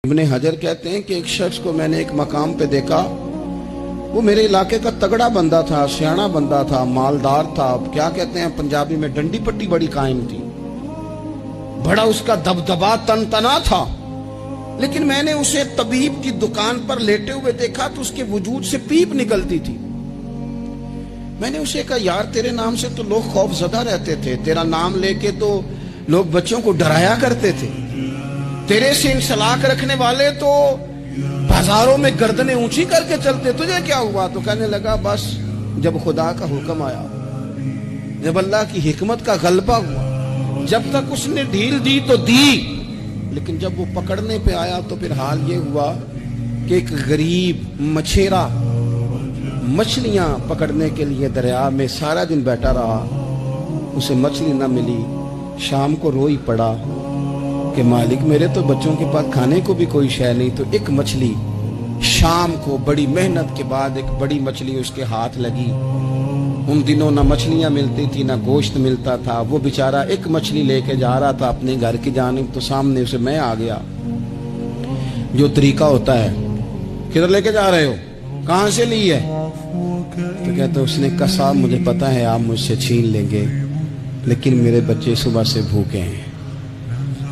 ابن حجر کہتے ہیں کہ ایک شخص کو میں نے ایک مقام پہ دیکھا، وہ میرے علاقے کا تگڑا بندہ تھا، سیاںا بندہ تھا، مالدار تھا، کیا کہتے ہیں پنجابی میں ڈنڈی پٹی بڑی قائم تھی، بڑا اس کا دبدبا تن تنا تھا، لیکن میں نے اسے طبیب کی دکان پر لیٹے ہوئے دیکھا تو اس کے وجود سے پیپ نکلتی تھی۔ میں نے اسے کہا یار تیرے نام سے تو لوگ خوف زدہ رہتے تھے، تیرا نام لے کے تو لوگ بچوں کو ڈرایا کرتے تھے، تیرے سے انسلاک رکھنے والے تو بازاروں میں گردنیں اونچی کر کے چلتے، تجھے کیا ہوا؟ تو کہنے لگا بس جب خدا کا حکم آیا، جب اللہ کی حکمت کا غلبہ ہوا، جب تک اس نے ڈھیل دی تو دی، لیکن جب وہ پکڑنے پہ آیا تو پھر حال یہ ہوا کہ ایک غریب مچھیرا مچھلیاں پکڑنے کے لیے دریا میں سارا دن بیٹھا رہا، اسے مچھلی نہ ملی، شام کو روئی پڑا کہ مالک میرے تو بچوں کے پاس کھانے کو بھی کوئی شے نہیں۔ تو ایک مچھلی شام کو بڑی محنت کے بعد ایک بڑی مچھلی اس کے ہاتھ لگی۔ ان دنوں نہ مچھلیاں ملتی تھی نہ گوشت ملتا تھا، وہ بیچارہ ایک مچھلی لے کے جا رہا تھا اپنے گھر کی جانب، تو سامنے اسے میں آ گیا۔ جو طریقہ ہوتا ہے، کدھر لے کے جا رہے ہو، کہاں سے لی ہے؟ تو کہتے اس نے کہا صاحب مجھے پتا ہے آپ مجھ سے چھین لیں گے، لیکن میرے بچے صبح سے بھوکے ہیں،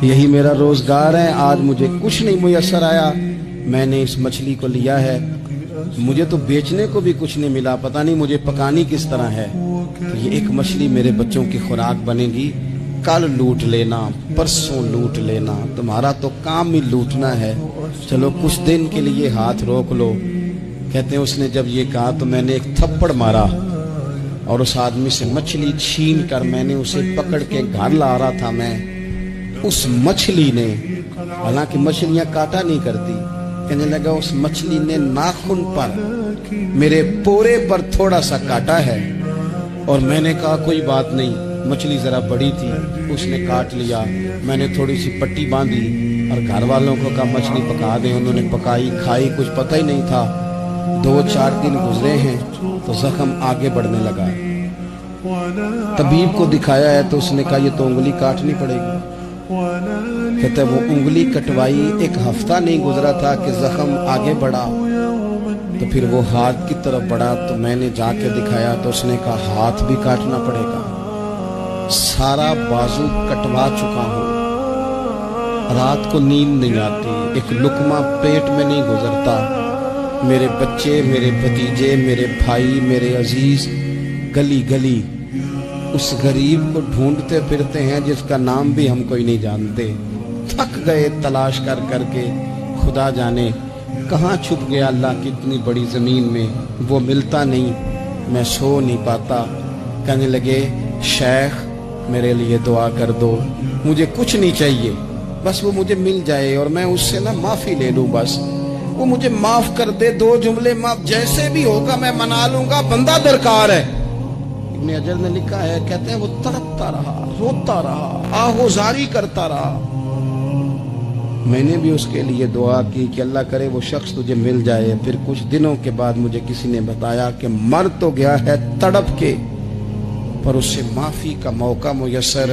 یہی میرا روزگار ہے، آج مجھے کچھ نہیں میسر آیا، میں نے اس مچھلی کو لیا ہے، مجھے تو بیچنے کو بھی کچھ نہیں ملا، پتہ نہیں مجھے پکانی کس طرح ہے، تو یہ ایک مچھلی میرے بچوں کی خوراک بنے گی، کل لوٹ لینا، پرسوں لوٹ لینا، تمہارا تو کام ہی لوٹنا ہے، چلو کچھ دن کے لیے ہاتھ روک لو۔ کہتے ہیں اس نے جب یہ کہا تو میں نے ایک تھپڑ مارا اور اس آدمی سے مچھلی چھین کر میں نے اسے پکڑ کے گھر لا رہا تھا، میں اس مچھلی نے، حالانکہ مچھلیاں کاٹا نہیں کرتی، کہنے لگا اس مچھلی نے ناخن پر میرے پورے پر تھوڑا سا کاٹا ہے، اور میں نے کہا کوئی بات نہیں، مچھلی ذرا بڑی تھی، اس نے کاٹ لیا، میں نے تھوڑی سی پٹی باندھی اور گھر والوں کو کہا مچھلی پکا دیں، انہوں نے پکائی، کھائی، کچھ پتہ ہی نہیں تھا، 2-4 دن گزرے ہیں تو زخم آگے بڑھنے لگا ہے۔ طبیب کو دکھایا ہے تو اس نے کہا یہ تو انگلی کاٹنی پڑے گی۔ کہتا ہے وہ انگلی کٹوائی، 1 ہفتہ نہیں گزرا تھا کہ زخم آگے بڑھا، تو پھر وہ ہاتھ کی طرف بڑھا، تو میں نے جا کے دکھایا تو اس نے کہا ہاتھ بھی کاٹنا پڑے گا، سارا بازو کٹوا چکا ہوں، رات کو نیند نہیں آتی، ایک لقمہ پیٹ میں نہیں گزرتا، میرے بچے، میرے بھتیجے، میرے بھائی، میرے عزیز گلی گلی اس غریب کو ڈھونڈتے پھرتے ہیں جس کا نام بھی ہم کوئی نہیں جانتے، تھک گئے تلاش کر کر کے، خدا جانے کہاں چھپ گیا اللہ کی اتنی بڑی زمین میں، وہ ملتا نہیں، میں سو نہیں پاتا۔ کہنے لگے شیخ میرے لیے دعا کر دو، مجھے کچھ نہیں چاہیے، بس وہ مجھے مل جائے اور میں اس سے معافی لے لوں، بس وہ مجھے معاف کر دے، 2 جملے معاف، جیسے بھی ہوگا میں منا لوں گا، بندہ درکار ہے۔ ابن حجر نے لکھا ہے، کہتے ہیں وہ تڑپتا رہا، روتا رہا، آہوزاری کرتا رہا، میں نے بھی اس کے لیے دعا کی کہ اللہ کرے وہ شخص تجھے مل جائے۔ پھر کچھ دنوں کے بعد مجھے کسی نے بتایا کہ مر تو گیا ہے تڑپ کے، پر اس سے معافی کا موقع میسر